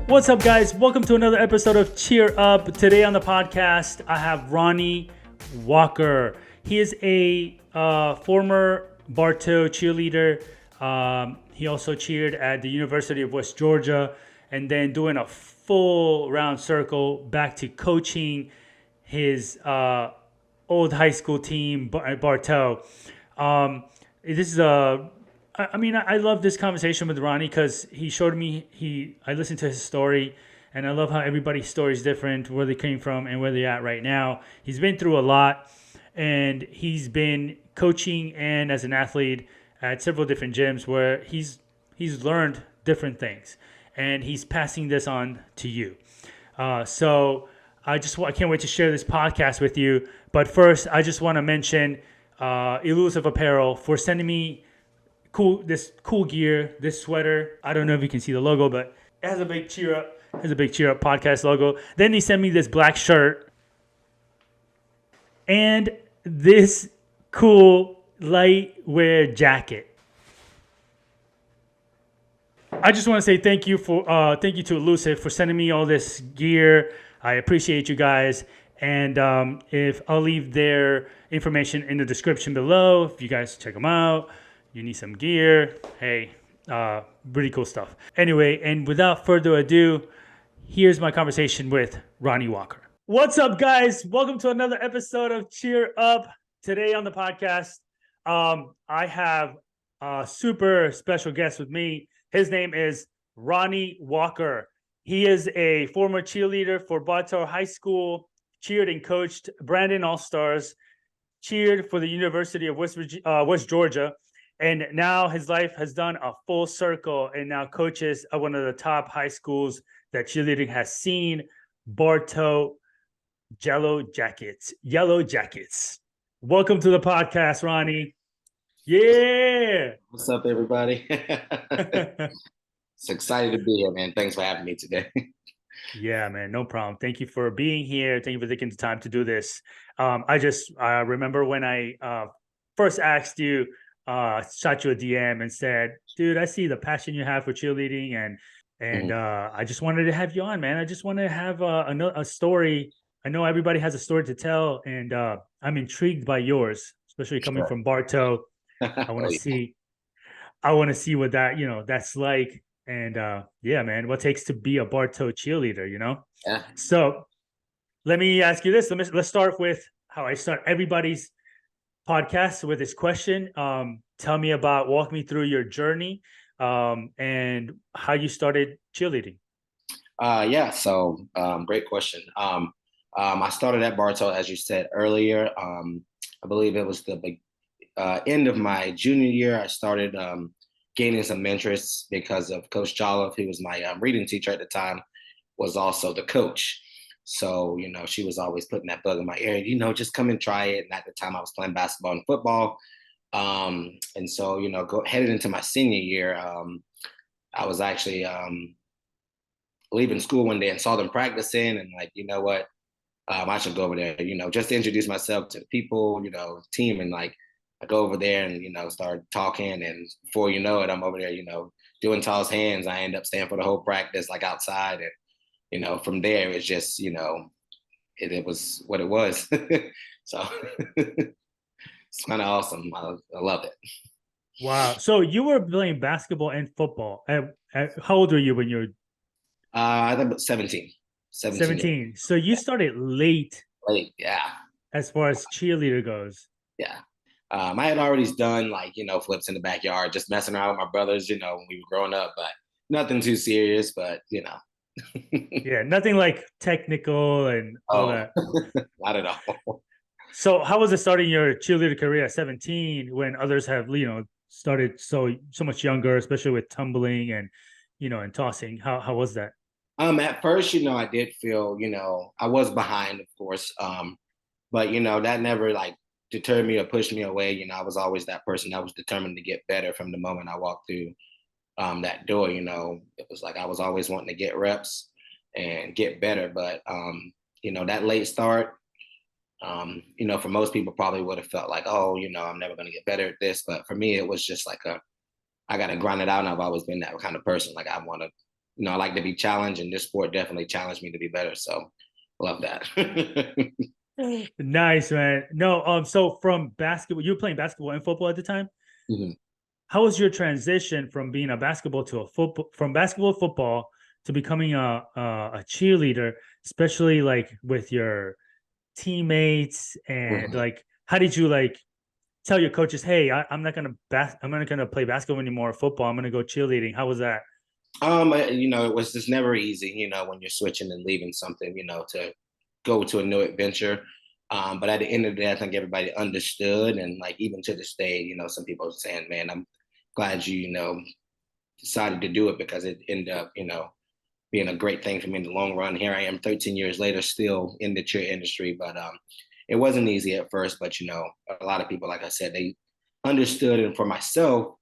What's up, guys? Welcome to another episode of Cheer Up. Today on the podcast, I have Ronnie Walker. He is a former Bartow cheerleader. He also cheered at the University of West Georgia, and then doing a full round circle back to coaching his old high school team at Bartow. This is I love this conversation with Ronnie because he showed me, I listened to his story, and I love how everybody's story is different, where they came from and where they're at right now. He's been through a lot, and he's been coaching and as an athlete at several different gyms where he's learned different things, and he's passing this on to you. So I can't wait to share this podcast with you. But first, I just want to mention Elusive Apparel for sending me this cool gear, this sweater. I don't know if you can see the logo, but it has a big Cheer Up, podcast logo. Then they sent me this black shirt and this cool lightwear jacket. I just want to say thank you to Elusive for sending me all this gear. I appreciate you guys. And if I'll leave their information in the description below, if you guys check them out. You need some gear. Hey, really cool stuff. Anyway, and without further ado, here's my conversation with Ronnie Walker. What's up, guys? Welcome to another episode of Cheer Up. Today on the podcast, I have a super special guest with me. His name is Ronnie Walker. He is a former cheerleader for Bartow High School, cheered and coached Brandon All-Stars, cheered for the University of West Georgia. And now his life has done a full circle and now coaches at one of the top high schools that cheerleading has seen, Bartow Yellow Jackets. Welcome to the podcast, Ronnie. Yeah. What's up, everybody? It's excited to be here, man. Thanks for having me today. Yeah, man, no problem. Thank you for being here. Thank you for taking the time to do this. I remember when I first asked you, shot you a DM and said, dude, I see the passion you have for cheerleading, and I just wanted to have you on, man. I just want to have a story. I know everybody has a story to tell, and I'm intrigued by yours, especially coming from Bartow. I want to see what that's like. And yeah, man, what it takes to be a Bartow cheerleader, Yeah. So let me ask you this. Let's start with how I start everybody's podcast with this question. Walk me through your journey and how you started cheerleading. So great question. I started at Bartow, as you said earlier. I believe it was the end of my junior year. I started gaining some interest because of Coach Jolliffe, who was my reading teacher at the time, was also the coach. So, she was always putting that bug in my ear, just come and try it. And at the time I was playing basketball and football. And so, headed into my senior year, I was actually leaving school one day and saw them practicing and like, you know what, I should go over there, just to introduce myself to the people, team. And like, I go over there and, start talking. And before you know it, I'm over there, doing toss hands. I end up staying for the whole practice, like outside. And, from there, it was just, it was what it was. So it's kind of awesome. I love it. Wow. So you were playing basketball and football. How old were you when you were? I think 17. 17. So you started late. Late, yeah. As far as cheerleader goes. Yeah. I had already done flips in the backyard, just messing around with my brothers, when we were growing up, but nothing too serious, but Yeah, nothing like technical and all that. Not at all. So how was it starting your cheerleader career at 17 when others have, started so much younger, especially with tumbling and, and tossing? How was that? At first, I did feel, I was behind, of course. But, that never deterred me or pushed me away. I was always that person that was determined to get better from the moment I walked through that door. It was like I was always wanting to get reps and get better. But, that late start, for most people probably would have felt like, oh, I'm never going to get better at this. But for me, it was just like I got to grind it out. And I've always been that kind of person. Like I want to I like to be challenged, and this sport definitely challenged me to be better. So love that. Nice, man. No, so from basketball, you were playing basketball and football at the time. Mhm. How was your transition from being a basketball to a football, from basketball football to becoming a cheerleader, especially like with your teammates, and Mhm. like how did you like tell your coaches, hey, I'm not gonna play basketball anymore, football, I'm gonna go cheerleading? How was that? It was just never easy, when you're switching and leaving something, to go to a new adventure. But at the end of the day, I think everybody understood. And like, even to this day, some people are saying, man, I'm glad decided to do it, because it ended up, being a great thing for me in the long run. Here I am 13 years later, still in the cheer industry, but it wasn't easy at first, but a lot of people, like I said, they understood. And for myself,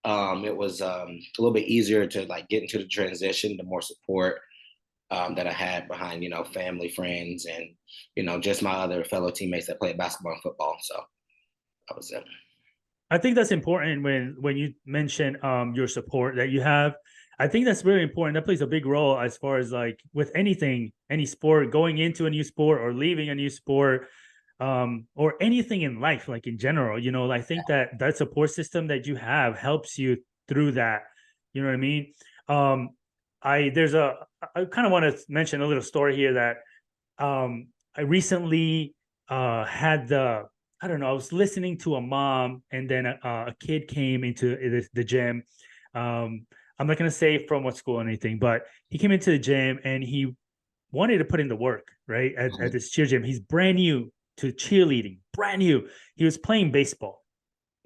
it was a little bit easier to like get into the transition, the more support that I had behind, family, friends, and, just my other fellow teammates that played basketball and football. So that was it. I think that's important when you mention your support that you have. I think that's really important. That plays a big role as far as like with anything, any sport, going into a new sport or leaving a new sport, or anything in life, like in general. I think that that support system that you have helps you through that. You know what I mean? Um, I kind of want to mention a little story here that I recently had I don't know, I was listening to a mom, and then a kid came into the gym. I'm not going to say from what school or anything, but he came into the gym and he wanted to put in the work, right? At this cheer gym. He's brand new to cheerleading, brand new. He was playing baseball.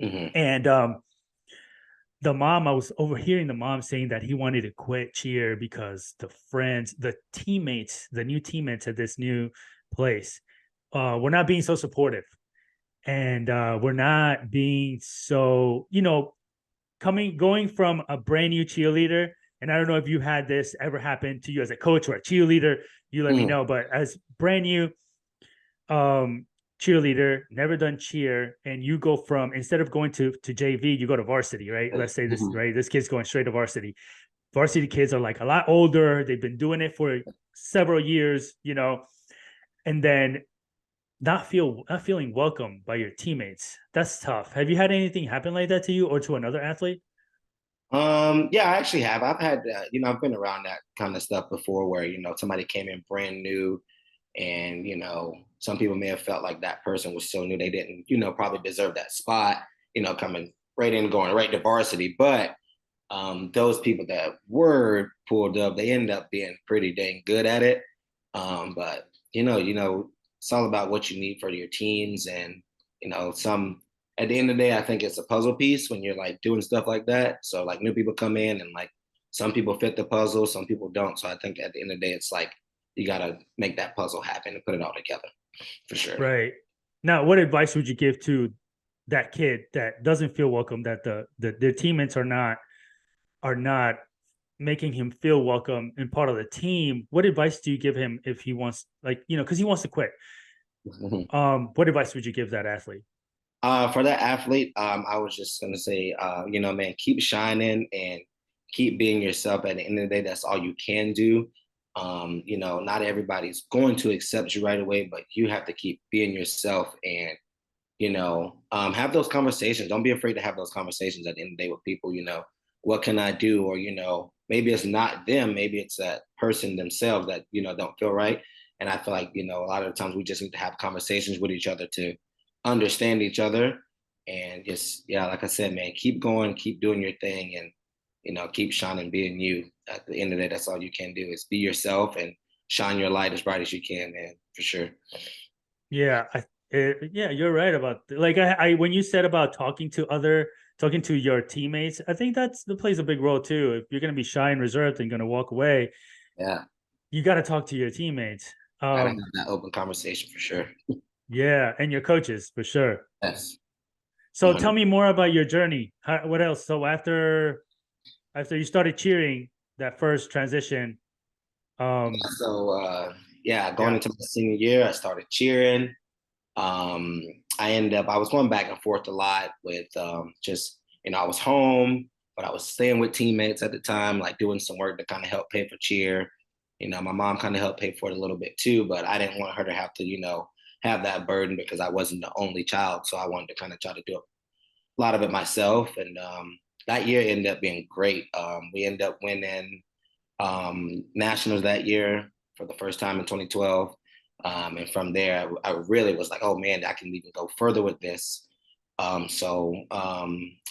Mm-hmm. And I was overhearing the mom saying that he wanted to quit cheer because the new teammates at this new place, were not being so supportive, and we're not being so, going from a brand new cheerleader. And I don't know if you had this ever happen to you as a coach or a cheerleader, you let me Mm-hmm. know. But as brand new um cheerleader, never done cheer, and you go from, instead of going to JV, you go to varsity, right? Let's say this, Mm-hmm. right? This kid's going straight to varsity. Varsity kids are like a lot older, they've been doing it for several years, and then not feeling welcome by your teammates. That's tough. Have you had anything happen like that to you or to another athlete? Yeah, I actually have. I've had, I've been around that kind of stuff before, where, somebody came in brand new, and, some people may have felt like that person was so new, they didn't, probably deserve that spot, coming right in, going right to varsity. But those people that were pulled up, they end up being pretty dang good at it. But it's all about what you need for your teams, and some at the end of the day, I think it's a puzzle piece when you're like doing stuff like that. So like, new people come in, and like, some people fit the puzzle, some people don't. So I think at the end of the day, it's like you gotta make that puzzle happen and put it all together, for sure. Right. Now, what advice would you give to that kid that doesn't feel welcome, that their teammates are not making him feel welcome and part of the team? What advice do you give him if he wants, like, because he wants to quit? What advice would you give that athlete? For that athlete, I was just gonna say, man, keep shining and keep being yourself. At the end of the day, that's all you can do. Not everybody's going to accept you right away, but you have to keep being yourself, and have those conversations. Don't be afraid to have those conversations at the end of the day with people. What can I do? Or maybe it's not them, maybe it's that person themselves that don't feel right. And I feel like a lot of the times we just need to have conversations with each other to understand each other, and just, yeah, like I said, man, keep going, keep doing your thing, and keep shining, being you. At the end of the day, that's all you can do, is be yourself and shine your light as bright as you can, man, for sure. Yeah, yeah, you're right about like when you said about talking to your teammates, I think that plays a big role too. If you're gonna be shy and reserved and gonna walk away, Yeah, you got to talk to your teammates. gotta have that open conversation, for sure. Yeah, and your coaches for sure. Yes. So tell me more about your journey. What else? So after you started cheering, that first transition, um, So yeah, going yeah, into my senior year, I started cheering. I was going back and forth a lot with, just, I was home but I was staying with teammates at the time, like doing some work to kind of help pay for cheer. My mom kind of helped pay for it a little bit too, but I didn't want her to have to, have that burden because I wasn't the only child. So I wanted to kind of try to do a lot of it myself. And that year ended up being great. We ended up winning nationals that year for the first time in 2012. And from there, I really was like, oh man, I can even go further with this. I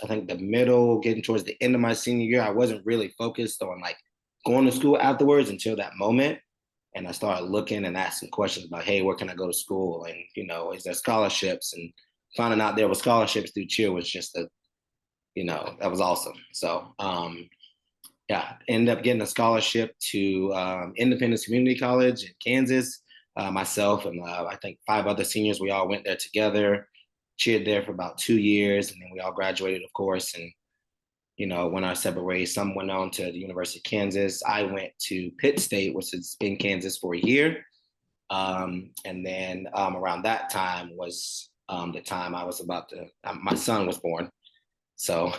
think the middle, getting towards the end of my senior year, I wasn't really focused on like going to school afterwards until that moment. And I started looking and asking questions about, hey, where can I go to school? And, is there scholarships? And finding out there were scholarships through cheer was just that was awesome. So, ended up getting a scholarship to Independence Community College in Kansas. Myself and I think 5 other seniors, we all went there together, cheered there for about 2 years, and then we all graduated, of course, and went our separate ways. Some went on to the University of Kansas. I went to Pitt State, which is in Kansas, for a year. And then around that time was the time I was about to, my son was born. So,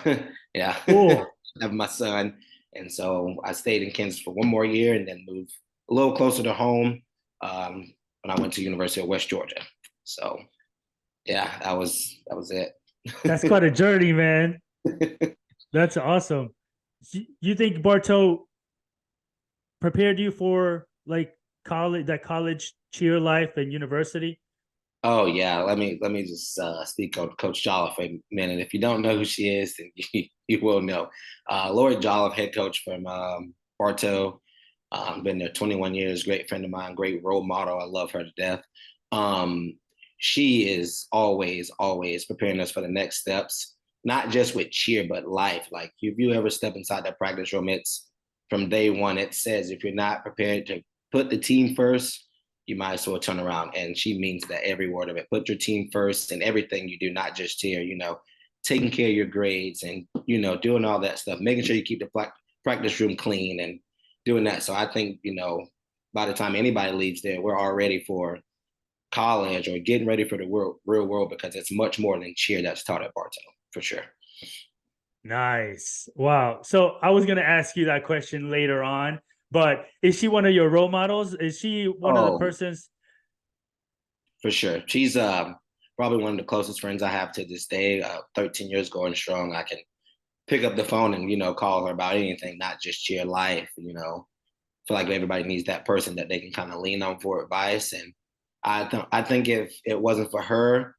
yeah, Cool. I have my son. And so I stayed in Kansas for 1 more year and then moved a little closer to home when I went to University of West Georgia. So, yeah, that was it. That's quite a journey, man. That's awesome. You think Bartow prepared you for like college cheer life and university? Oh yeah, let me just speak on Coach Jolliffe for a minute. If you don't know who she is, then you will know. Lori Jolliffe, head coach from Bartow, been there 21 years. Great friend of mine, great role model. I love her to death. Um, she is always preparing us for the next steps, not just with cheer, but life. Like if you ever step inside that practice room, it's from day one. It says if you're not prepared to put the team first, you might as well turn around. And she means that every word of it. Put your team first in everything you do, not just cheer. Taking care of your grades and doing all that stuff, making sure you keep the practice room clean and doing that. So I think by the time anybody leaves there, we're all ready for college or getting ready for the real world, because it's much more than cheer that's taught at Bartow, for sure. Nice. Wow. So I was going to ask you that question later on, but is she one of your role models? Is she one of the Oh, persons? for sure. She's probably one of the closest friends I have to this day. 13 years going strong. I can pick up the phone and call her about anything, not just cheer life. Feel like everybody needs that person that they can kind of lean on for advice. And I think if it wasn't for her,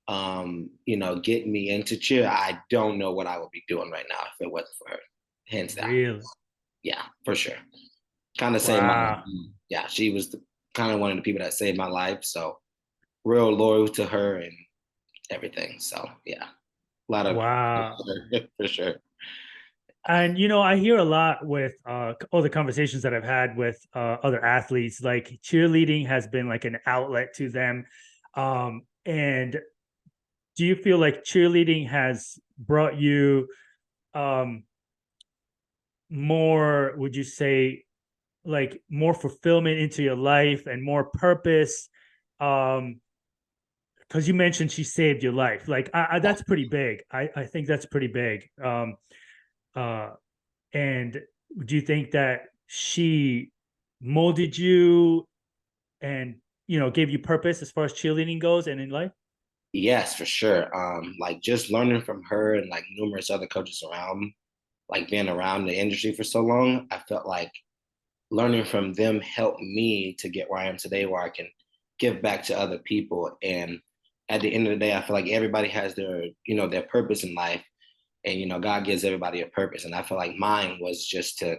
getting me into cheer, I don't know what I would be doing right now if it wasn't for her. Hands down. Really? Yeah, for sure. Kind of saved my life. Wow. Yeah, she was kind of one of the people that saved my life. So real loyal to her and everything. So yeah, a lot of Wow. for sure. And I hear a lot with all the conversations that I've had with other athletes, like cheerleading has been like an outlet to them. And do you feel like cheerleading has brought you more, would you say, like more fulfillment into your life and more purpose? Because you mentioned she saved your life. Like that's pretty big. I think that's pretty big. Uh, and do you think that she molded you and gave you purpose as far as cheerleading goes and in life? Yes, for sure. Like just learning from her and like numerous other coaches around, like being around the industry for so long, I felt like learning from them helped me to get where I am today, where I can give back to other people. And at the end of the day, I feel like everybody has their purpose in life, and God gives everybody a purpose. And I feel like mine was just to,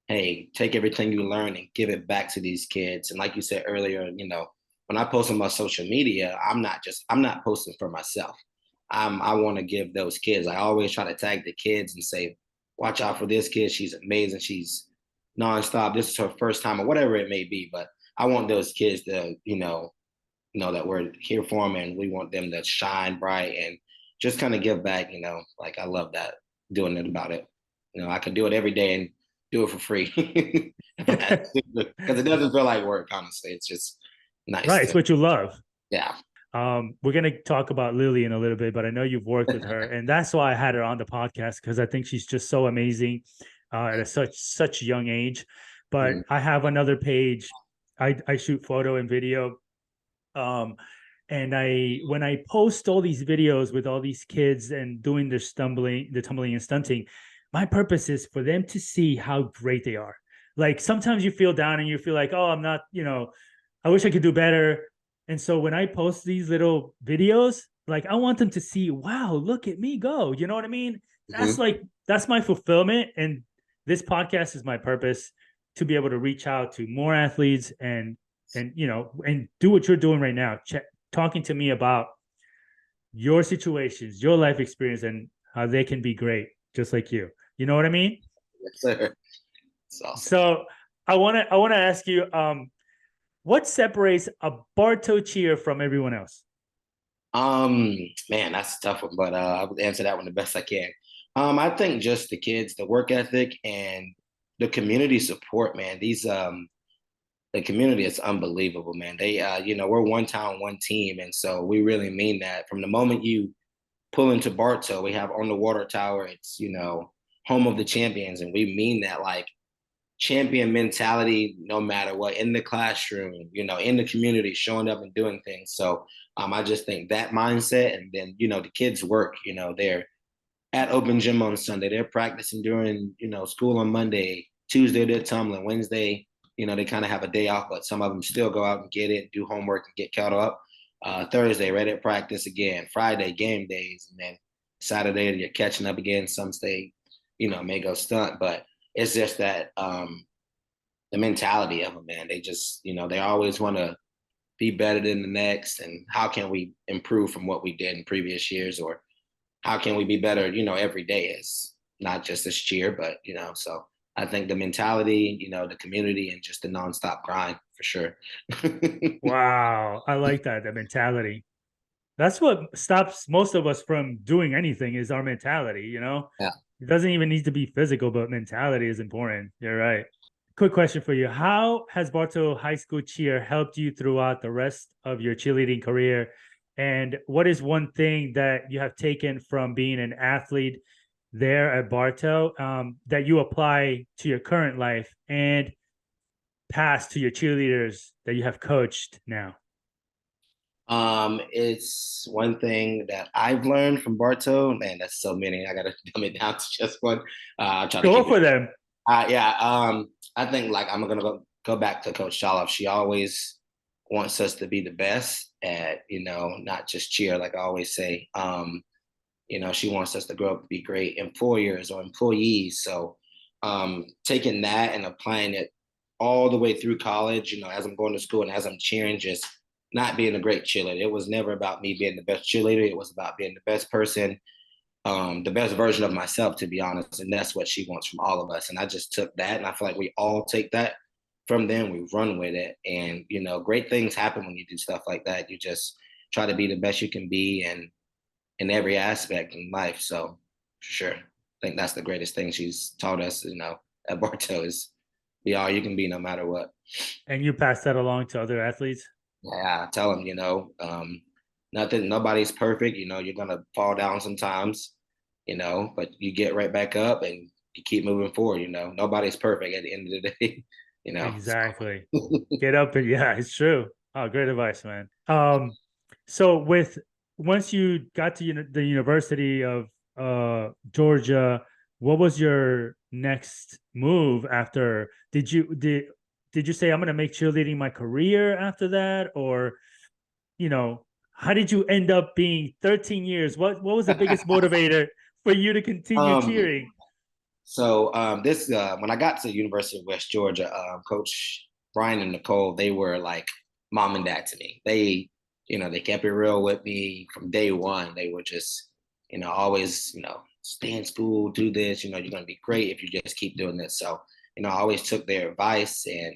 hey, take everything you learn and give it back to these kids. And like you said earlier, when I post on my social media, I'm not posting for myself. I want to give those kids. I always try to tag the kids and say, watch out for this kid. She's amazing. She's nonstop. This is her first time or whatever it may be. But I want those kids to, know that we're here for them and we want them to shine bright and just kind of give back, like I love that, doing it about it. I could do it every day and do it for free. Because it doesn't feel like work, honestly. It's just nice Right. It's to, what you love. yeah. We're gonna talk about Lily in a little bit, but I know you've worked with her, and that's why I had her on the podcast because I think she's just so amazing at such a young age. But Mhm. I have another page. I shoot photo and video. Um, and I when I post all these videos with all these kids and doing the tumbling and stunting, my purpose is for them to see how great they are. Like sometimes you feel down and you feel like, oh, I'm not, I wish I could do better. And so when I post these little videos, like I want them to see, wow, look at me go. You know what I mean? That's Mhm. like that's my fulfillment. And this podcast is my purpose to be able to reach out to more athletes and do what you're doing right now, talking to me about your situations, your life experience, and how they can be great, just like you. You know what I mean? Yes, sir. It's awesome. So I want to ask you, what separates a Bartow cheer from everyone else? Um, Man, that's a tough one, but I would answer that one the best I can. I think just the kids, the work ethic, and the community support, man. The community is unbelievable, man. We're one town, one team, and so we really mean that. From the moment you pull into Bartow, we have on the water tower. It's home of the champions, and we mean that like champion mentality no matter what in the classroom, in the community, showing up and doing things. So I just think that mindset, and then the kids work. They're at open gym on Sunday. They're practicing during school on Monday. Tuesday they're tumbling. Wednesday, they kind of have a day off, but some of them still go out and get it, do homework, and get caught up. Thursday, right at practice again. Friday, game days, and then Saturday you're catching up again. Some stay, may go stunt, but it's just that the mentality of them, man. They just, they always want to be better than the next, and how can we improve from what we did in previous years, or how can we be better, every day is not just this cheer, but so I think the mentality, the community, and just the nonstop grind for sure. Wow, I like that, the mentality. That's what stops most of us from doing anything is our mentality. Yeah. It doesn't even need to be physical, but mentality is important. You're right. Quick question for you. How has Bartow High School cheer helped you throughout the rest of your cheerleading career? And what is one thing that you have taken from being an athlete there at Bartow that you apply to your current life and pass to your cheerleaders that you have coached now? It's one thing that I've learned from Bartow. Man, that's so many. I gotta dumb it down to just one. I'll try to Go keep it. for them. Yeah. I think like I'm gonna go back to Coach Sholoff. She always wants us to be the best at, not just cheer, like I always say. She wants us to grow up to be great employers or employees. So taking that and applying it all the way through college, as I'm going to school and as I'm cheering, just not being a great cheerleader. It was never about me being the best cheerleader. It was about being the best person, the best version of myself, to be honest. And that's what she wants from all of us. And I just took that, and I feel like we all take that from them. We run with it, and great things happen when you do stuff like that. You just try to be the best you can be, and in every aspect in life. So for sure, I think that's the greatest thing she's taught us. At Bartow is be all you can be, no matter what. And you pass that along to other athletes? Yeah, I tell them, nobody's perfect. You're gonna fall down sometimes, but you get right back up and you keep moving forward. Nobody's perfect at the end of the day. Exactly. So. Get up and yeah, it's true. Oh, great advice, man. So with once you got to the University of Georgia, what was your next move after? Did you say I'm gonna make cheerleading my career after that? Or, how did you end up being 13 years? What was the biggest motivator for you to continue um, cheering? this when I got to the University of West Georgia, Coach Brian and Nicole, they were like mom and dad to me. They kept it real with me from day one. They were just, always, stay in school, do this. You're gonna be great if you just keep doing this. So, I always took their advice, and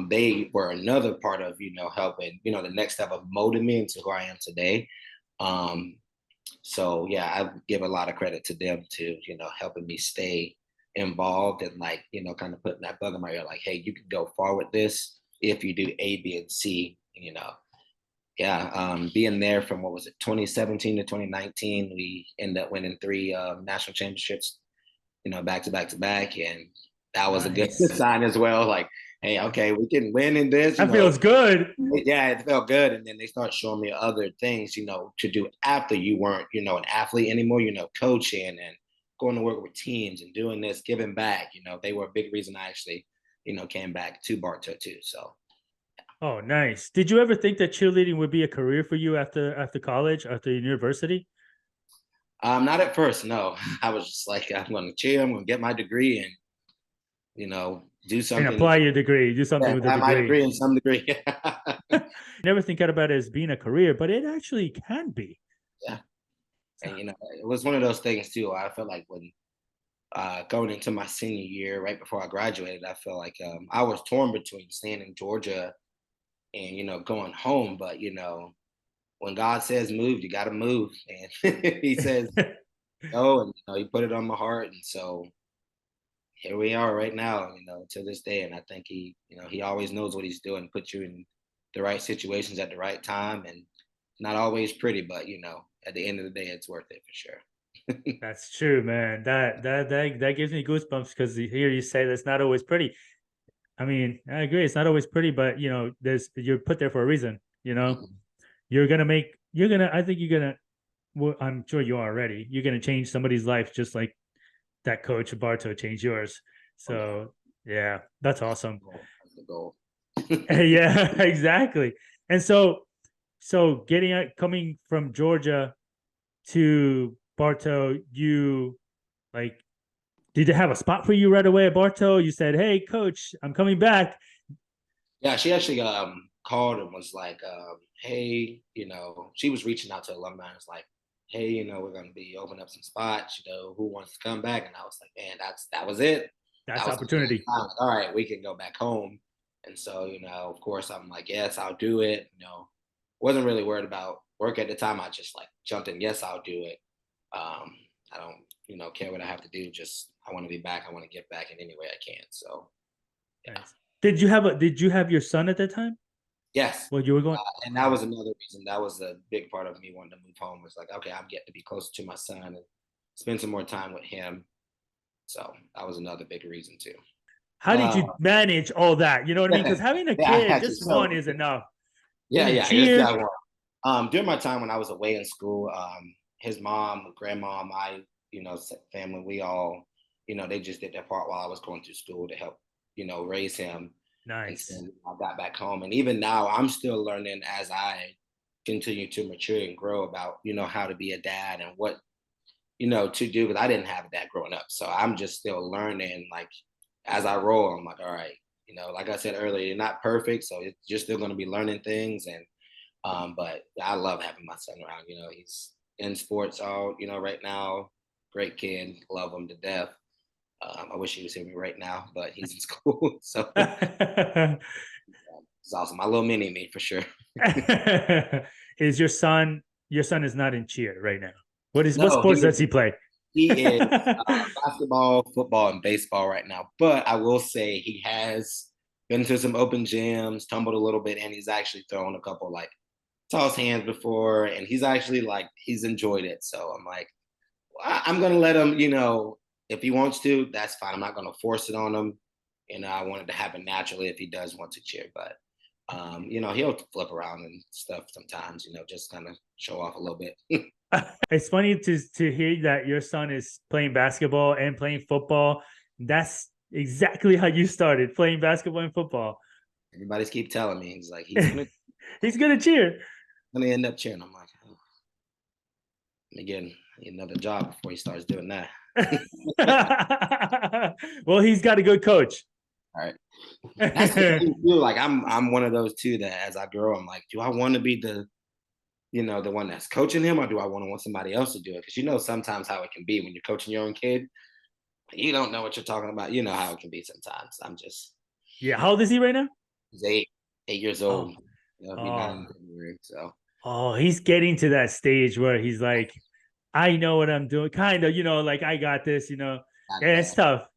they were another part of, helping, the next step of molding me into who I am today. Um, so yeah, I give a lot of credit to them to, helping me stay involved, and like, kind of putting that bug in my ear, like, hey, you can go far with this if you do A, B, and C, being there from, what was it, 2017 to 2019, we ended up winning three national championships, back to back to back, and that was a good Nice. sign as well. Like, hey, okay, we can win in this, That feels good. Yeah, it felt good. And then they start showing me other things, to do after you weren't, an athlete anymore, coaching and going to work with teams and doing this, giving back. They were a big reason I actually, came back to Bartow too. So Oh, nice. Did you ever think that cheerleading would be a career for you after college, after university? not at first, no. I was just like, I'm gonna cheer, I'm gonna get my degree and, do And something. apply your degree, do something Yeah, with a have my degree. degree in some degree. Never think about it as being a career, but it actually can be. Yeah. And it was one of those things too. I felt like when going into my senior year, right before I graduated, I felt like I was torn between staying in Georgia and going home. But when God says move, you got to move, and He says go, and He put it on my heart, and so here we are right now, to this day. And I think He always knows what He's doing, put you in the right situations at the right time, and not always pretty, but at the end of the day, it's worth it for sure. That's true, man. That gives me goosebumps because here you say that's not always pretty. I mean, I agree, it's not always pretty, but you're put there for a reason. Mhm. I think you're gonna. Well, I'm sure you are already. You're gonna change somebody's life just like that coach Bartow changed yours. Oh yeah, So yeah, that's awesome. that's the goal. Yeah, exactly. And so coming from Georgia to Bartow, you like did they have a spot for you right away at Bartow? You said, "Hey, coach, I'm coming back." Yeah, she actually called and was like, "Hey, she was reaching out to alumni and was like, hey, we're going to be opening up some spots. Who wants to come back?" And I was like, "Man, that was it. That's That was the last opportunity. time. Like, all right, we can go back home." And so, of course, I'm like, "Yes, I'll do it." Wasn't really worried about work at the time. I just like jumped in. Yes, I'll do it. I don't, care what I have to do. Just I want to be back. I want to get back in any way I can. So yeah. Nice. Did you have your son at that time? Yes. Well, you were going. And that Oh, was another reason. That was a big part of me wanting to move home. Was like, okay, I'm getting to be closer to my son and spend some more time with him. So that was another big reason too. how did Uh, you manage all that? You know what I mean? Because having a yeah, I kid, got you. just one is enough. Yeah, Doing yeah. Here's the cheer. other one. During my time when I was away in school, his mom, grandma, my family, we all, they just did their part while I was going through school to help, raise him. And so Nice. I got back home, and even now, I'm still learning as I continue to mature and grow about how to be a dad and what to do, because I didn't have that growing up. So I'm just still learning. Like as I roll, I'm like, all right, like I said earlier, you're not perfect, so you're still going to be learning things. And but I love having my son around. He's in sports all right now. Great kid, love him to death. I wish he was here with me right now, but he's in school, so it's awesome. My little mini me for sure. Is your son is not in cheer right now? What No, sports does he play? he is basketball, football, and baseball right now. But I will say he has been to some open gyms, tumbled a little bit, and he's actually thrown a couple like toss hands before, and he's actually like he's enjoyed it. So I'm like, I'm gonna let him. If he wants to, that's fine. I'm not gonna force it on him. I want it to happen naturally if he does want to cheer, but. He'll flip around and stuff sometimes, just kind of show off a little bit. It's funny to hear that your son is playing basketball and playing football. That's exactly how you started playing basketball and football. Everybody's keep telling me he's like He's gonna cheer. gonna end up cheering. I'm like, oh, again, need another job before he starts doing that. Well, he's got a good coach. All right, that's the thing too. Like I'm one of those too that as I grow, I'm like, do I want to be the one that's coaching him, or do I want somebody else to do it? Because sometimes how it can be when you're coaching your own kid, you don't know what you're talking about. You know how it can be sometimes. Yeah, how old is he right now? He's 8 years Oh, old. He'll be 9 oh, in February. So oh, he's getting to that stage where he's like, I know what I'm doing. Kind of, like I got this, got and it's that. tough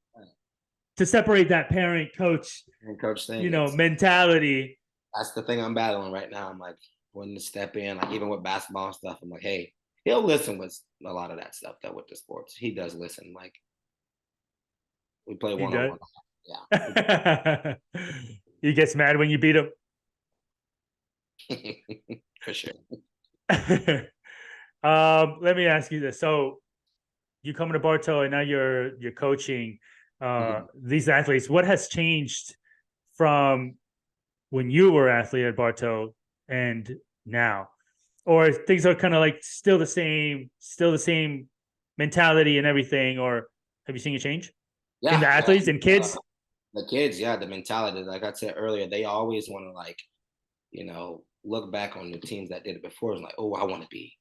to separate that parent coach, And coach thing, mentality. that's the thing I'm battling right now. I'm like, willing to step in. Like even with basketball and stuff, I'm like, hey, he'll listen with a lot of that stuff though with the sports. He does listen. Like we play He one on does. one. Yeah, He gets mad when you beat him. for sure. Let me ask you this. So you come to Bartow and now you're coaching Mhm. these athletes. What has changed from when you were an athlete at Bartow and now? Or things are kind of like still the same mentality and everything, or have you seen a change in the Yeah, yeah. athletes and kids? The kids, yeah, the mentality. Like I said earlier, they always want to like look back on the teams that did it before. It's like, oh, I want to be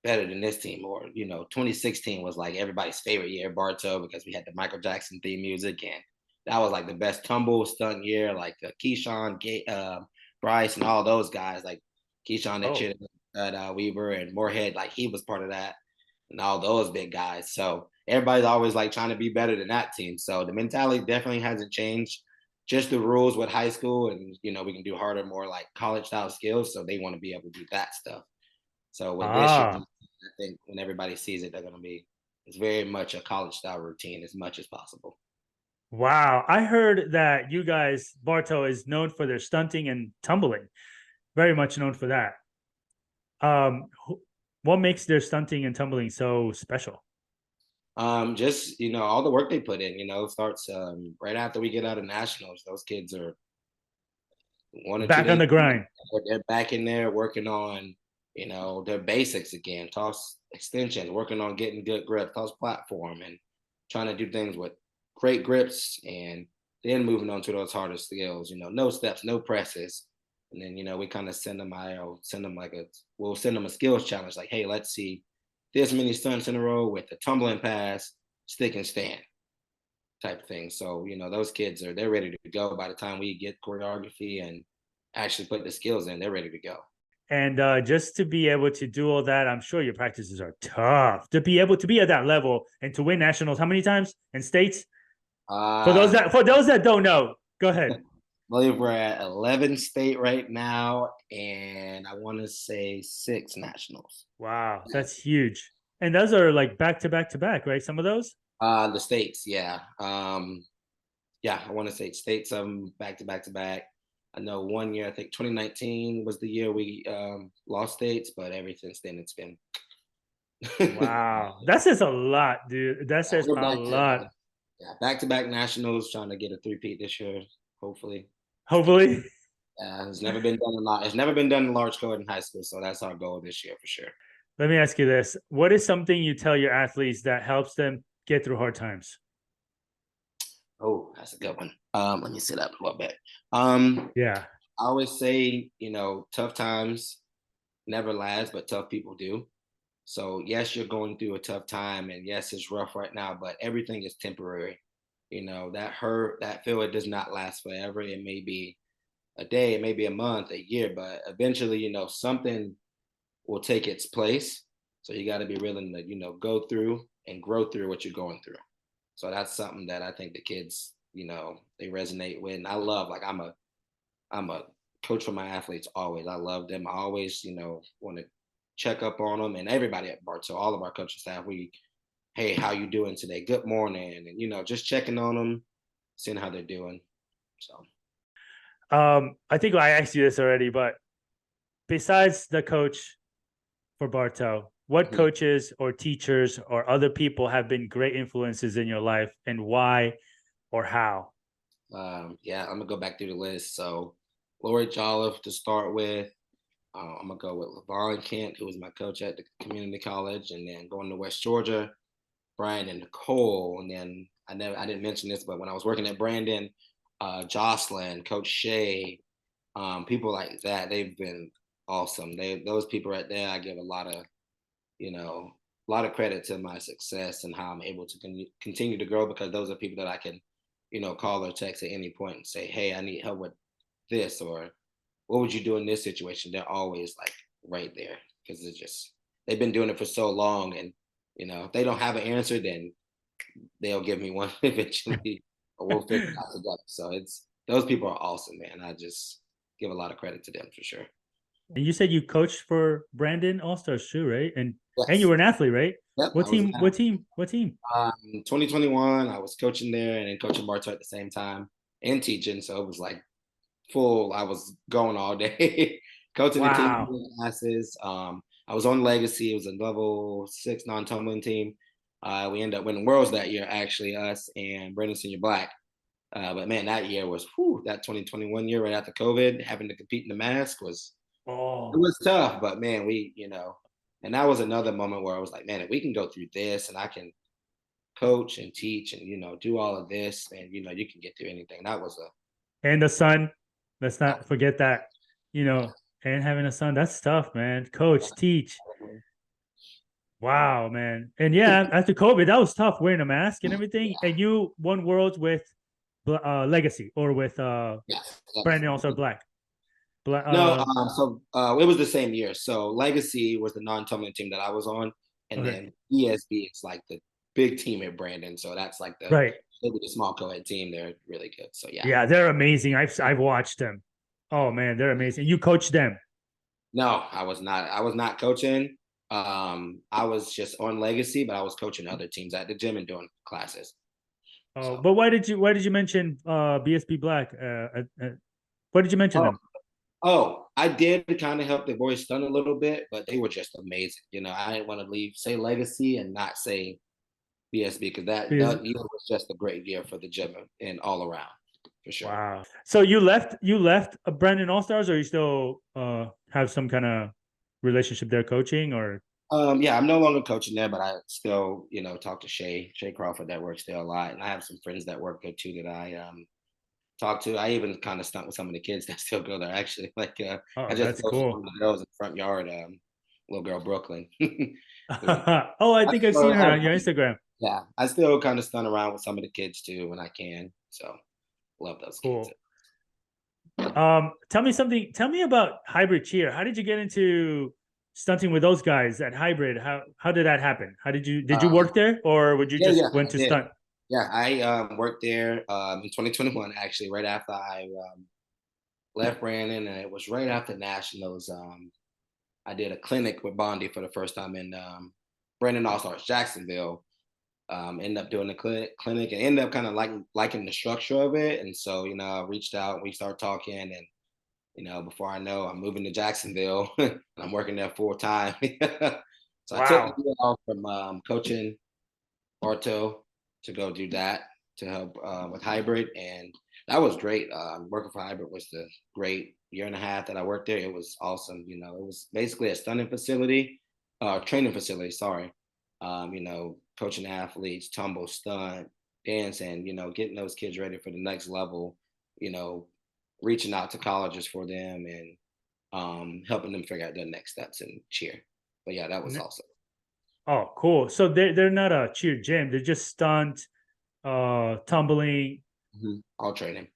better than this team. Or, 2016 was like everybody's favorite year at Bartow because we had the Michael Jackson theme music. And that was like the best tumble stunt year. Like Keyshawn, Bryce, and all those guys. Like Keyshawn that Oh, cheated at Weaver and Moorhead, like he was part of that. And all those big guys. So everybody's always like trying to be better than that team. So the mentality definitely hasn't changed. Just the rules with high school, and we can do harder, more like college style skills. So they want to be able to do that stuff. So with this year, ah, I think when everybody sees it, they're going to be. It's very much a college style routine as much as possible. wow. I heard that you guys, Bartow, is known for their stunting and tumbling. Very much known for that. Um, what makes their stunting and tumbling so special? Just all the work they put in. Starts right after we get out of nationals. Those kids are 1 or 2 Back on days. the grind. They're back in there working on their basics again. Toss extensions, working on getting good grip, toss platform, and trying to do things with great grips, and then moving on to those harder skills. No steps, no presses. And then we kind of send them. We'll send them a skills challenge. Like, hey, let's see this many stunts in a row with a tumbling pass, stick and stand type of thing. So, those kids they're ready to go by the time we get choreography and actually put the skills in, they're ready to go. And just to be able to do all that, I'm sure your practices are tough to be able to be at that level and to win nationals. How many times in states? I For those that don't know, go ahead. believe we're at 11 state right now, and I want to say 6 nationals. Wow, that's huge. And those are like back to back to back, right? Some of those. The states, yeah. Yeah, I want to say states back to back to back. I know one year, I think 2019 was the year we lost states, but ever since then it's been Wow, that says a lot, dude. That says we're a back to lot. back to back nationals, trying to get a three-peat this year, hopefully. Hopefully. It's never been done a lot. It's never been done in large cohort in high school, so that's our goal this year for sure. Let me ask you this. What is something you tell your athletes that helps them get through hard times? Oh, that's a good one. Let me sit up a little bit. Yeah. I always say, tough times never last, but tough people do. So yes, you're going through a tough time, and yes, it's rough right now, but everything is temporary. That hurt, that feel, it does not last forever. It may be a day, it may be a month, a year, but eventually, something will take its place. So you got to be willing to, go through and grow through what you're going through. So that's something that I think the kids, they resonate with. And I love, like, I'm a coach for my athletes always. I love them. I always, want to check up on them, and everybody at Bart. So all of our coaching staff, hey, how you doing today? Good morning. And, just checking on them, seeing how they're doing. So. I think I asked you this already, but besides the coach for Bartow, what Mhm. coaches or teachers or other people have been great influences in your life, and why or how? Yeah, I'm gonna go back through the list. So, Lori Jolliffe to start with. I'm gonna go with LeVon Kent, who was my coach at the community college, and then going to West Georgia, Brian and Nicole, and then I didn't mention this, but when I was working at Brandon, Jocelyn, Coach Shay, people like that, they've been awesome. Those people right there, I give a lot of credit to my success and how I'm able to continue to grow, because those are people that I can, call or text at any point and say, hey, I need help with this, or what would you do in this situation? They're always like right there, because it's just, they've been doing it for so long. And, if they don't have an answer, then they'll give me one eventually, or we'll figure it out together. So those people are awesome, man. I just give a lot of credit to them for sure. And you said you coached for Brandon All Stars too, right? And you Yes. were an athlete, right? Yep. What I was team? What team? What team? 2021. I was coaching there and then coaching Bartow at the same time and teaching. So it was like full. I was going all day, coaching the team Wow. classes. I was on Legacy. It was a level 6 non-tumbling team. We ended up winning worlds that year, actually, us and Brandon Senior Black. But man, that year was that 2021 year right after COVID, having to compete in the mask was it Oh. was tough. But man, and that was another moment where I was like, man, if we can go through this and I can coach and teach and do all of this, and you can get through anything. That was a And the son. Let's that not forget that. You know, and having a son, that's tough, man. Coach, teach. Wow, man. And yeah, after COVID, that was tough wearing a mask and everything. And you won worlds with Legacy or with yes. Brandon also Black. Black No, it was the same year. So Legacy was the non-tumbling team that I was on, and okay. then ESB is like the big team at Brandon. So that's like Right. maybe the small co-ed team. They're really good. So yeah. Yeah, they're amazing. I've watched them. Oh man, they're amazing. You coach them. No, I was not. I was not coaching. I was just on Legacy, but I was coaching other teams at the gym and doing classes. Oh, So. but why did you mention BSB Black? Why did you mention Oh, them? I did kind of help the boys stun a little bit, but they were just amazing. I didn't want to say Legacy and not say BSB because Because that year was just a great year for the gym and all around for sure. wow. So you left Brandon All Stars, or you still have some kind of relationship there coaching, or Yeah, I'm no longer coaching there, but I still, talk to Shay Crawford that works there a lot, and I have some friends that work there too that I talk to. I even kind of stunt with some of the kids that still go there. Actually, like I oh, just that's coached one cool. of the girls in the front yard, little girl Brooklyn. Oh, I think I've seen her on your Instagram. Yeah, I still kind of stun around with some of the kids too when I can. So love those kids. Cool. Tell me something. Tell me about hybrid cheer. How did you get into stunting with those guys at hybrid? How did that happen? How did you Um, work there, or would you yeah, just yeah, went I to did. stunt? Yeah, I worked there in 2021 actually, right after I left Brandon, and it was right after nationals. I did a clinic with Bondi for the first time in Brandon All Stars Jacksonville. Ended up doing the clinic and ended up kind of liking the structure of it. And so, I reached out and we started talking. And, before I know, I'm moving to Jacksonville and I'm working there full time. So I took the Wow. year off from coaching Bartow to go do that to help with hybrid. And that was great. Working for hybrid was the great year and a half that I worked there. It was awesome. It was basically a stunning facility, training facility, sorry. Coaching athletes, tumble, stunt, dance, and getting those kids ready for the next level. You know, reaching out to colleges for them and helping them figure out their next steps in cheer. But yeah, that was awesome. Oh, cool. So they're not a cheer gym. They're just stunt, tumbling. All training.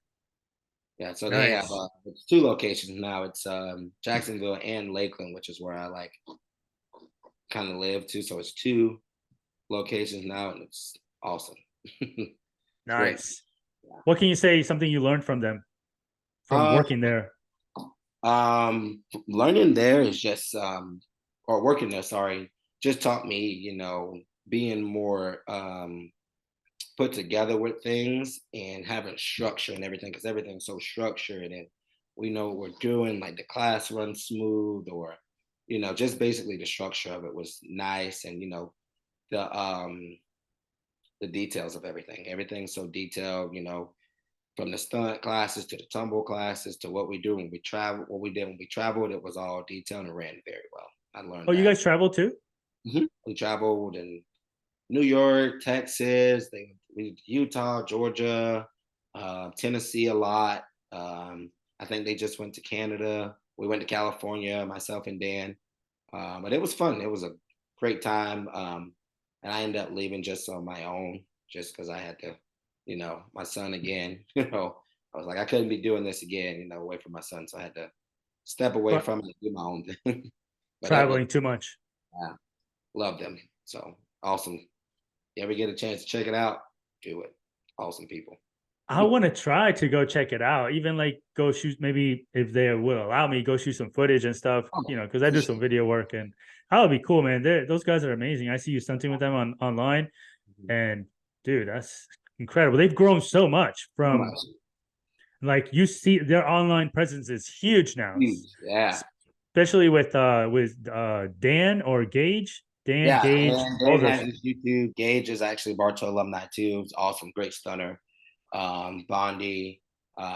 Yeah, so they have Nice. it's two locations now. It's Jacksonville and Lakeland, which is where I like kind of live too. So it's two locations now, and it's awesome. It's great. Nice. What can you say? Something you learned from them from Yeah. working there? Learning there is just or working there, sorry, just taught me, being more put together with things and having structure and everything because everything's so structured and we know what we're doing, like the class runs smooth or, just basically the structure of it was nice and the the details of everything. Everything's so detailed, from the stunt classes to the tumble classes to what we do when we travel, what we did when we traveled, it was all detailed and ran very well. I Oh, learned you that. guys travel too? We traveled in New York, Texas, we Utah, Georgia, Tennessee a lot. I think they just went to Canada. We went to California, myself and Dan. But it was fun. It was a great time. And I ended up leaving just on my own, just because I had to, my son again. I was like, I couldn't be doing this again, away from my son. So I had to step away But from it and do my own thing. But it was, traveling too much. loved them. So awesome. You ever get a chance to check it out, do it. Awesome people. I want to try to go check it out. Even like go shoot, maybe if they will allow me, go shoot some footage and stuff. Oh, Because I for do sure. some video work, and that would be cool, man. Those guys are amazing. I see you stunting with them online, Mhm. and dude, that's incredible. They've grown so much So from much. like you see their online presence is huge now, Huge. Yeah. especially with Dan or Gage, Dan Yeah. Gage, And all Dan has those. his YouTube. Gage is actually Bartow alumni too. It's awesome. Great stunner. Bondi,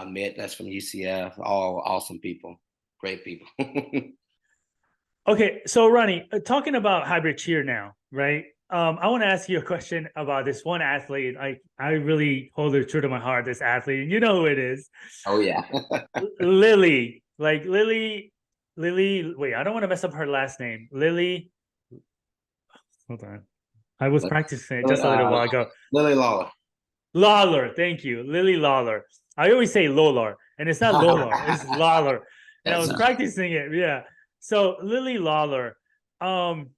Mitt, that's from UCF. All awesome people. Great people. Okay, so Ronnie, talking about hybrid cheer now, right? I want to ask you a question about this one athlete. I really hold it true to my heart. This athlete, and you know who it is, Oh yeah. Lily. Like Lily. Wait, I don't want to mess up her last name. Lily. Hold on. I was practicing it just a little uh, while ago. Lily Lawler. Lawler. Thank you, Lily Lawler. I always say Lolar, and it's not Lolar. It's Lawler, and I That's was practicing it. Yeah. So Lily Lawler. Um,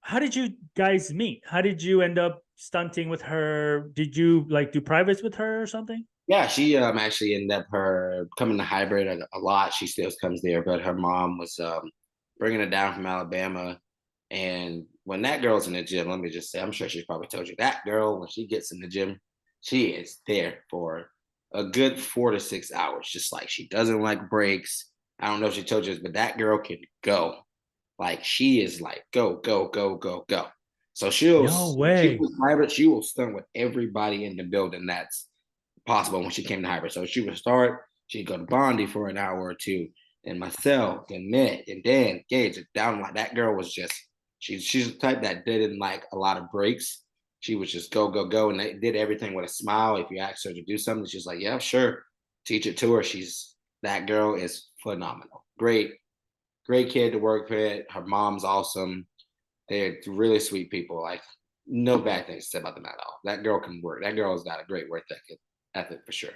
how did you guys meet? How did you end up stunting with her? Did you like do privates with her or something? yeah. She actually ended up her coming to hybrid a lot. She still comes there, but her mom was bringing her down from Alabama. And when that girl's in the gym, let me just say, I'm sure she's probably told you that girl when she gets in the gym, she is there for a good 4 to 6 hours. Just like she doesn't like breaks. I don't know if she told you this, but that girl can go. Like she is like go go go go go. So No when she way. was hybrid, she will stun with everybody in the building that's possible when she came to hybrid. So she would start, she'd go to Bondi for an hour or two, and myself, and Mitt, and Dan, Gage, down like that girl was just she's the type that didn't like a lot of breaks. She was just go, go, go, and they did everything with a smile. If you asked her to do something, she's like, yeah, sure. Teach it to her. That girl is phenomenal. Great kid to work with. Her mom's awesome. They're really sweet people. Like no bad things to say about them at all. That girl can work. That girl's got a great work ethic for sure.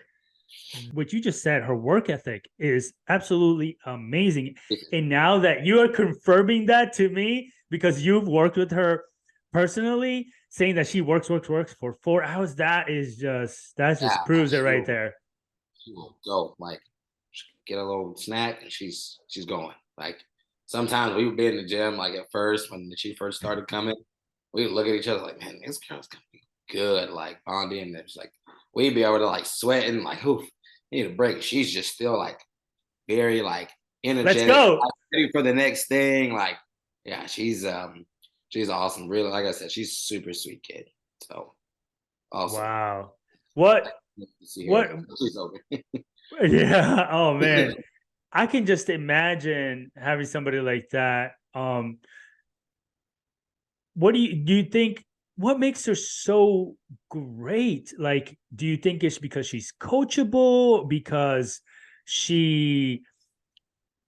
What you just said, her work ethic is absolutely amazing. And now that you are confirming that to me, because you've worked with her personally, saying that she works for 4 hours, that Yeah, just proves it right there. she will go. Like get a little snack and she's going. Like sometimes we would be in the gym like at first when she first started coming, we would look at each other like, man, this girl's gonna be good. Like Bondi and it's like we'd be able to like sweating like, oof, need a break. She's just still like very like Let's energetic, go. like, ready for the next thing. Like, yeah, she's awesome. Really, like I said, she's a super sweet kid. So awesome. Wow. What Nice to see her. what She's over. yeah. Oh man. I can just imagine having somebody like that. What do you think what makes her so great? Like, do you think it's because she's coachable? Because she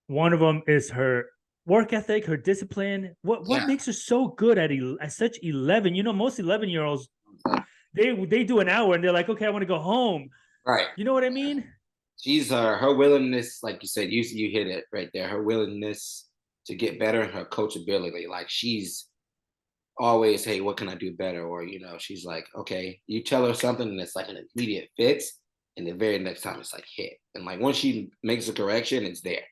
one of them is her work ethic, her discipline. What Yeah. makes her so good at such 11? Most 11-year-olds they do an hour and they're like, okay, I want to go home. Right. You know what I mean? She's her willingness, like you said, you hit it right there. Her willingness to get better and her coachability. Like she's always, hey, what can I do better? Or, she's like, okay, you tell her something and it's like an immediate fix. And the very next time it's like hit. And like once she makes a correction, it's there.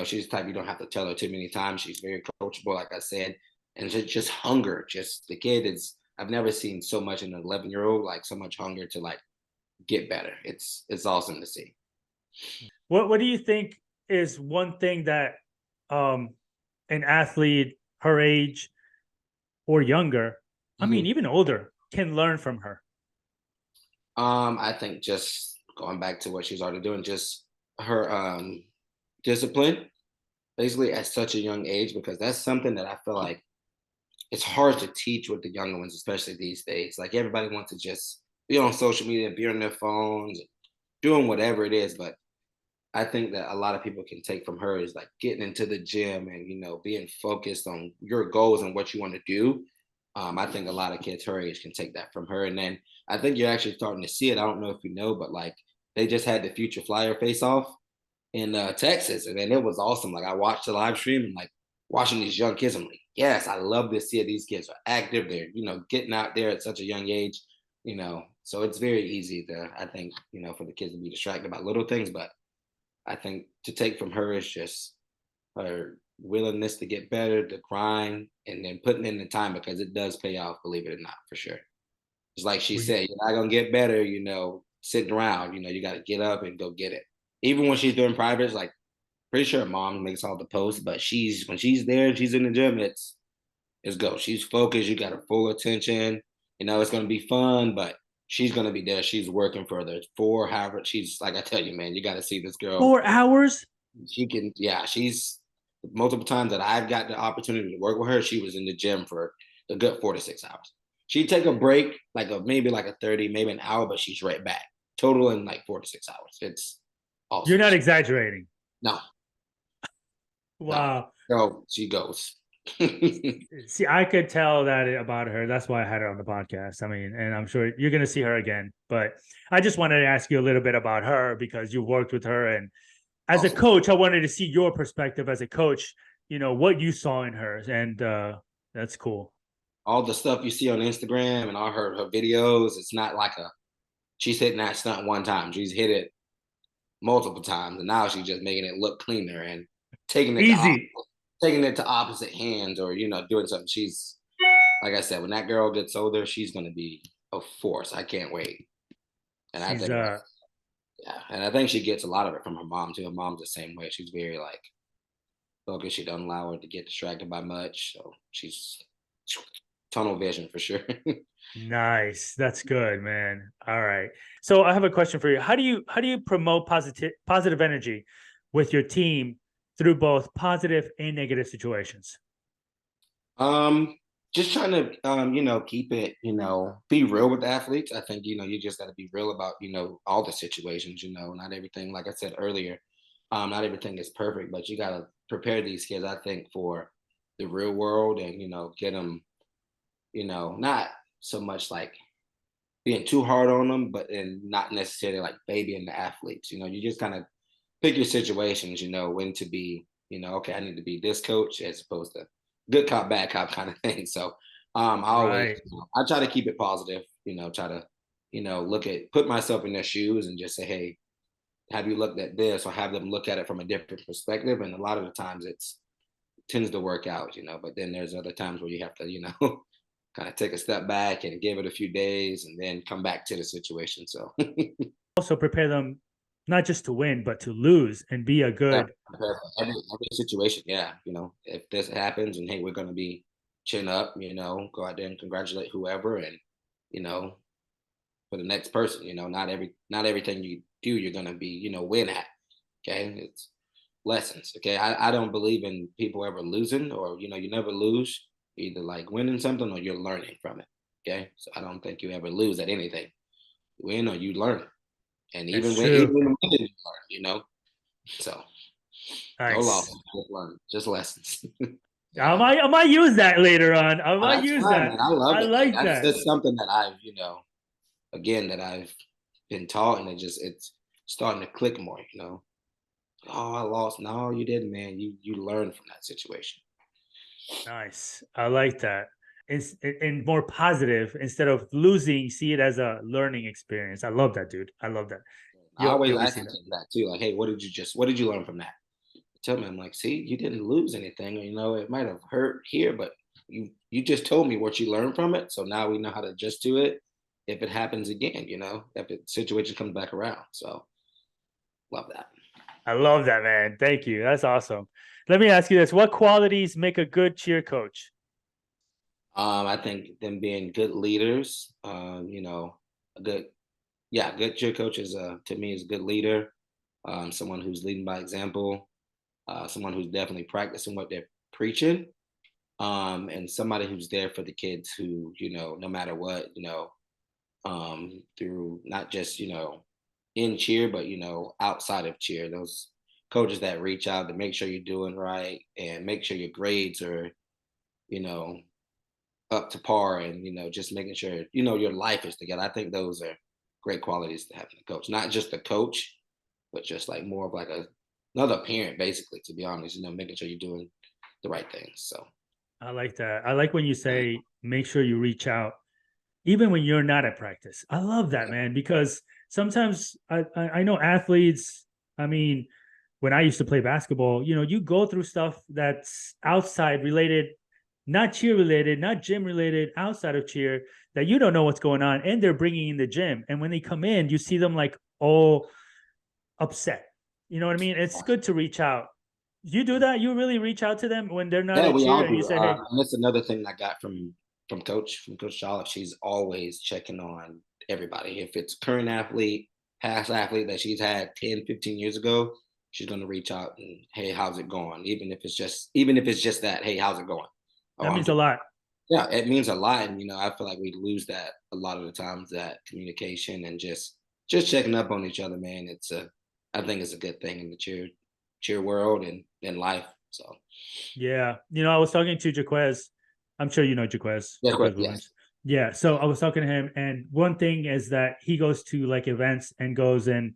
She's the type you don't have to tell her too many times. She's very coachable, like I said. And just hunger. Just the kid is, I've never seen so much in an 11-year-old, like so much hunger to like get better. It's awesome to see. What do you think is one thing that um an athlete her age or younger, I Mhm. mean even older, can learn from her? I think just going back to what she's already doing, just her discipline, basically at such a young age, because that's something that I feel like it's hard to teach with the younger ones, especially these days. Like everybody wants to just be on social media, be on their phones, doing whatever it is. But I think that a lot of people can take from her is like getting into the gym and being focused on your goals and what you want to do. I think a lot of kids her age can take that from her. And then I think you're actually starting to see it. I don't know if you know, but like they just had the Future Flyer face off in Texas, and then it was awesome. Like I watched the live stream and like watching these young kids. I'm like, yes, I love to see these kids are active. They're getting out there at such a young age. So it's very easy I think, for the kids to be distracted by little things, but I think to take from her is just her willingness to get better, to grind, and then putting in the time because it does pay off, believe it or not, for sure. It's like she Were you- said, you're not gonna get better, sitting around. You got to get up and go get it. Even when she's doing privates, like pretty sure mom makes all the posts, but when she's there, she's in the gym, it's go. She's focused. You got her full attention. It's gonna be fun, but she's gonna be there. She's working for the 4 hours. She's like I tell you, man, you got to see this girl. 4 hours? She can, yeah. She's multiple times that I've got the opportunity to work with her. She was in the gym for a good 4 to 6 hours. She'd take a break, maybe like a 30, maybe an hour, but she's right back. Total in like 4 to 6 hours. It's You're awesome. not exaggerating. No, no. Wow. So she goes. See, I could tell that about her. That's why I had her on the podcast. I mean, and I'm sure you're going to see her again. But I just wanted to ask you a little bit about her because you worked with her. And as a Awesome. coach, I wanted to see your perspective as a coach, what you saw in her. And that's cool. All the stuff you see on Instagram and all her videos, it's not like she's hitting that stunt one time. She's hit it multiple times, and now she's just making it look cleaner and taking it Easy. taking it to opposite hands, or doing something. She's like I said, when that girl gets older, she's gonna be a force. I can't wait. And I She's think yeah, and I think she gets a lot of it from her mom too. Her mom's the same way. She's very like focused. She doesn't allow her to get distracted by much. So she's tunnel vision for sure. nice. That's good, man. All right. So I have a question for you. How do you promote positive energy with your team through both positive and negative situations? Um, just trying to keep it, be real with athletes. I think, you just gotta be real about, all the situations, not everything, like I said earlier, not everything is perfect, but you gotta prepare these kids, I think, for the real world and, get them, not so much like being too hard on them, but and not necessarily like babying the athletes. You just kind of pick your situations, when to be, okay, I need to be this coach as opposed to good cop, bad cop kind of thing. So I always, Right. I try to keep it positive, try to, put myself in their shoes and just say, hey, have you looked at this, or have them look at it from a different perspective? And a lot of the times tends to work out, but then there's other times where you have to, kind of take a step back and give it a few days and then come back to the situation. So Also prepare them not just to win, but to lose and be a yeah, good. every situation, yeah. If this happens and hey, we're gonna be chin up, go out there and congratulate whoever, and you know, for the next person, not everything you do you're gonna be, win at. Okay, it's lessons. Okay, I don't believe in people ever losing, or you never lose. You're either like winning something or you're learning from it. Okay, so I don't think you ever lose at anything. You win or you learn, and That's even true. when you learn, So no loss, Nice. just learn, just lessons. I Yeah. might I might use that later on. I Oh, might that's use fine, that. man. I love I it, man. like That's that. just something that I've, again, that I've been taught, and it's starting to click more. Oh, I lost. No, you didn't, man. You learned from that situation. Nice. I like that. It's and more positive instead of losing, see it as a learning experience. I love that, dude. I love that. I You'll always you'll be ask seeing the that. kids that too. Like, hey, what did you learn from that? Tell me, I'm like, see, you didn't lose anything. It might have hurt here, but you just told me what you learned from it. So now we know how to adjust to it if it happens again, if the situation comes back around. So love that. I love that, man. Thank you. That's awesome. Let me ask you this. What qualities make a good cheer coach? I think them being good leaders, a good, yeah, good cheer coach is to me is a good leader, someone who's leading by example, someone who's definitely practicing what they're preaching, and somebody who's there for the kids who, no matter what, through not just, in cheer, but, outside of cheer, those coaches that reach out to make sure you're doing right and make sure your grades are, you know, up to par, and, just making sure, your life is together. I think those are great qualities to have in a coach, not just a coach, but just like more of like another parent, basically, to be honest, making sure you're doing the right things. So I like that. I like when you say make sure you reach out even when you're not at practice. I love that, man, because sometimes I know athletes, I mean, when I used to play basketball, you go through stuff that's outside related, not cheer related, not gym related, outside of cheer, that you don't know what's going on, and they're bringing in the gym. And when they come in, you see them like all upset. You know what I mean? It's good to reach out. You do that? You really reach out to them when they're not Yeah, at we cheer, all and you do. say, "Hey, And that's another thing I got from Coach Charlotte. She's always checking on everybody. If it's current athlete, past athlete that she's had 10, 15 years ago, she's gonna reach out and, hey, how's it going? Even if it's just that, hey, how's it going? Oh, that I'm means a doing. lot." Yeah, it means a lot. And I feel like we lose that a lot of the times, that communication and just checking up on each other, man. I think it's a good thing in the cheer world and in life. So Yeah. I was talking to Jaquez. I'm sure you know Jaquez, yeah, Jaquez yes. Williams. Yeah. So I was talking to him, and one thing is that he goes to like events and goes and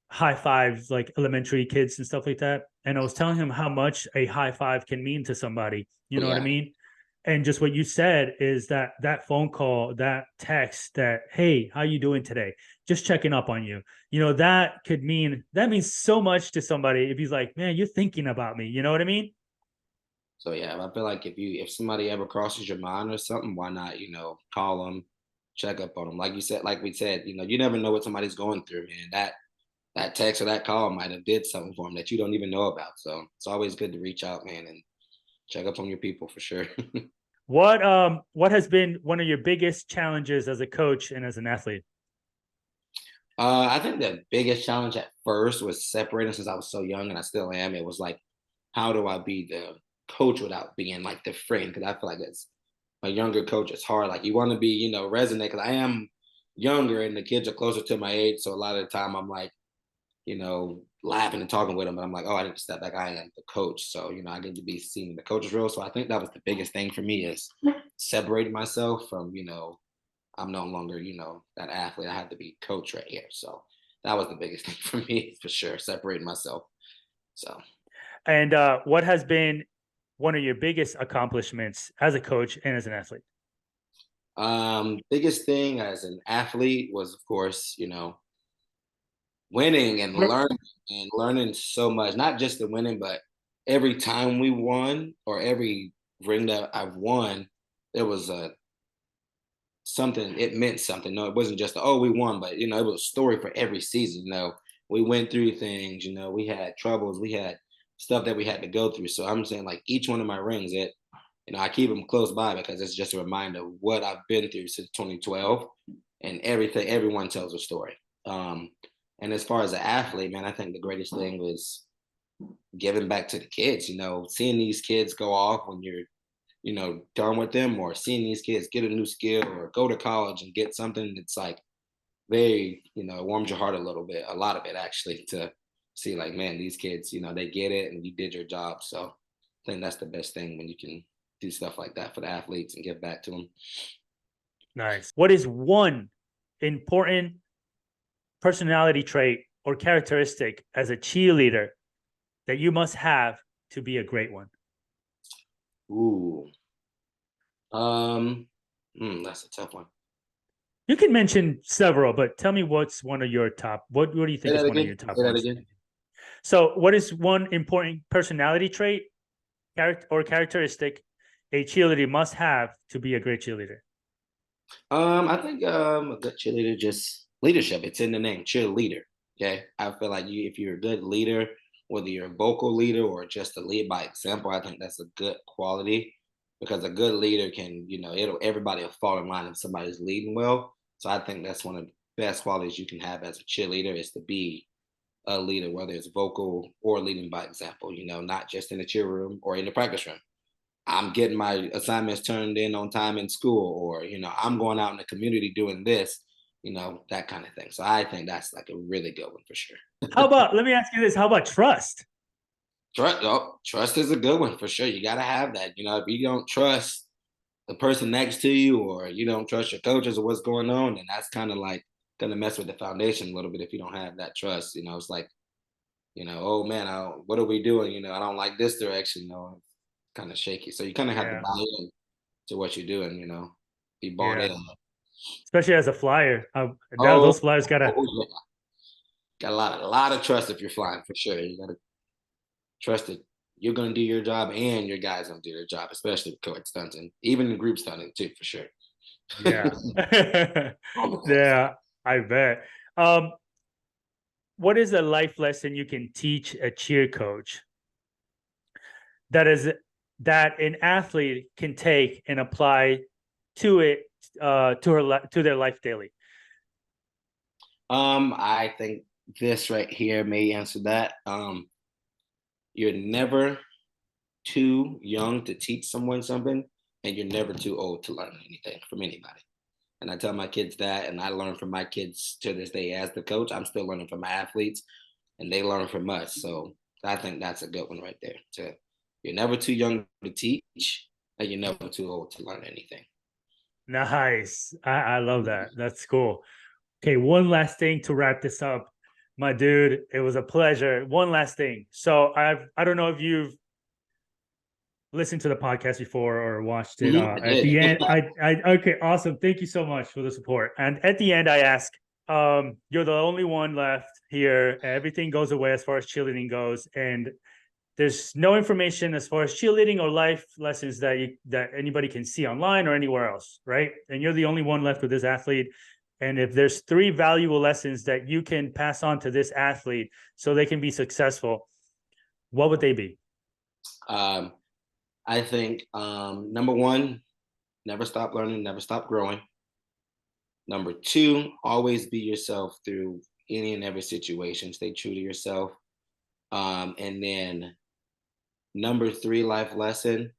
high fives like elementary kids and stuff like that. And I was telling him how much a high five can mean to somebody. You Oh, know what I yeah. mean? And just what you said is that phone call, that text, that hey, how you doing today? Just checking up on you. That means so much to somebody if he's like, man, you're thinking about me. You know what I mean? So yeah, I feel like if somebody ever crosses your mind or something, why not, call them, check up on them. Like you said, like we said, you never know what somebody's going through, man. That text or that call might have did something for them that you don't even know about. So it's always good to reach out, man, and check up on your people for sure. What has been one of your biggest challenges as a coach and as an athlete? I think the biggest challenge at first was separating, since I was so young, and I still am. It was like, how do I be the coach without being like the friend? Because I feel like it's a younger coach. It's hard. Like you want to be, resonate. Because I am younger, and the kids are closer to my age, so a lot of the time I'm like, laughing and talking with them, but I'm like, oh, I didn't step back. I am the coach, so I need to be seen in the coach's role. So I think that was the biggest thing for me, is separating myself from, I'm no longer, that athlete. I have to be coach right here. So that was the biggest thing for me, for sure, separating myself. So And what has been one of your biggest accomplishments as a coach and as an athlete? biggest thing as an athlete was, of course, winning and learning so much, not just the winning, but every time we won, or every ring that I've won, there was a something. It meant something. No, it wasn't just oh, we won, but it was a story for every season. We went through things. We had troubles, we had stuff that we had to go through. So I'm saying, like, each one of my rings, I keep them close by, because it's just a reminder of what I've been through since 2012, and everyone tells a story. And as far as an athlete, man, I think the greatest thing was giving back to the kids. Seeing these kids go off when you're done with them, or seeing these kids get a new skill or go to college and get something. It's like very, it warms your heart a little bit, a lot of it actually, to see like, man, these kids, they get it and you did your job. So I think that's the best thing, when you can do stuff like that for the athletes and give back to them. Nice. What is one important personality trait or characteristic as a cheerleader that you must have to be a great one? Ooh. Um, that's a tough one. You can mention several, but tell me what's one of your top. What do you Say think is that one of again. your top Say that ones? again. So, what is one important personality trait, character or characteristic a cheerleader must have to be a great cheerleader? I think a good cheerleader, just leadership. It's in the name, cheerleader. Okay, I feel like if you're a good leader, whether you're a vocal leader or just a lead by example, I think that's a good quality, because a good leader can, everybody will fall in line if somebody's leading well. So I think that's one of the best qualities you can have as a cheerleader, is to be a leader, whether it's vocal or leading by example. Not just in the cheer room or in the practice room. I'm getting my assignments turned in on time in school, or I'm going out in the community doing this, that kind of thing. So I think that's like a really good one for sure. How about, let me ask you this, how about trust? Trust is a good one for sure. You got to have that. If you don't trust the person next to you, or you don't trust your coaches or what's going on, then that's kind of like going to mess with the foundation a little bit. If you don't have that trust, it's like, oh man, what are we doing? I don't like this direction. Kind of shaky. So you kind of have to Yeah, buy in to what you're doing, be bought yeah. in. especially as a flyer. Oh, Those flyers gotta. yeah. Got a lot of trust if you're flying for sure. You gotta trust that you're gonna do your job and your guys gonna do their job, especially with co-ed stunting, even the group stunting too, for sure. Yeah. All the things. Yeah, I bet. What is a life lesson you can teach a cheer coach that is that an athlete can take and apply to it to their life daily? I think this right here may answer that. You're never too young to teach someone something, and you're never too old to learn anything from anybody. And I tell my kids that, and I learn from my kids to this day as the coach. I'm still learning from my athletes, and they learn from us. So I think that's a good one right there. You're never too young to teach, and you're never too old to learn anything. Nice. I love that. That's cool. Okay, one last thing to wrap this up. My dude, it was a pleasure. One last thing. So I don't know if you've listened to the podcast before or watched it. I At the did. end, I okay, awesome. Thank you so much for the support. And at the end, I ask, you're the only one left here. Everything goes away as far as cheerleading goes, and there's no information as far as cheerleading or life lessons that anybody can see online or anywhere else, right? And you're the only one left with this athlete. And if there's 3 valuable lessons that you can pass on to this athlete so they can be successful, what would they be? um, I think number one, never stop learning, never stop growing. Number two, always be yourself through any and every situation. Stay true to yourself. And then number three, life lesson,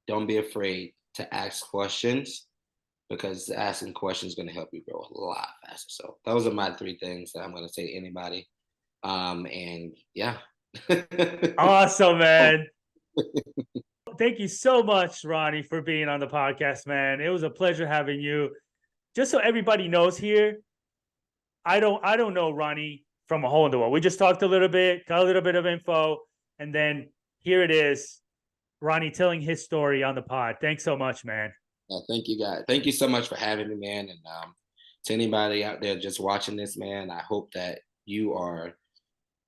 don't be afraid to ask questions because asking questions is going to help you grow a lot faster. So those are my 3 things that I'm going to say to anybody. And yeah. Awesome, man. Thank you so much, Ronnie, for being on the podcast, man. It was a pleasure having you. Just so everybody knows here, I don't know Ronnie from a hole in the wall. We just talked a little bit, got a little bit of info, and then here it is, Ronnie telling his story on the pod. Thanks so much, man. Thank you, guys. Thank you so much for having me, man. And to anybody out there just watching this, man, I hope that you are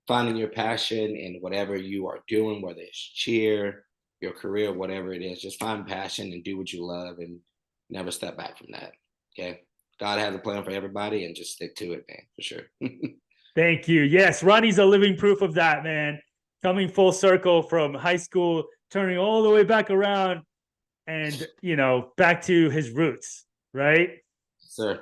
finding your passion in whatever you are doing, whether it's cheer, your career, whatever it is. Just find passion and do what you love and never step back from that. Okay. God has a plan for everybody and just stick to it, man, for sure. Thank you. Yes, Ronnie's a living proof of that, man. Coming full circle from high school, turning all the way back around and, back to his roots, right? Sir.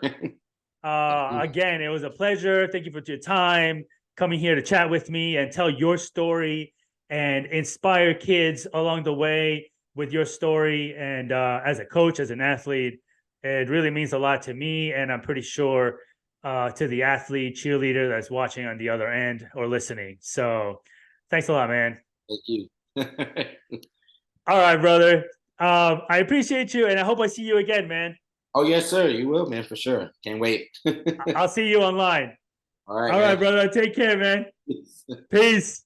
Again, it was a pleasure. Thank you for your time coming here to chat with me and tell your story and inspire kids along the way with your story. And as a coach, as an athlete, it really means a lot to me. And I'm pretty sure to the athlete, cheerleader that's watching on the other end or listening. So thanks a lot, man. Thank you. All right, brother. I appreciate you. And I hope I see you again, man. Oh, yes, sir. You will, man, for sure. Can't wait. I'll see you online. All right, All right, man. brother. Take care, man. Peace.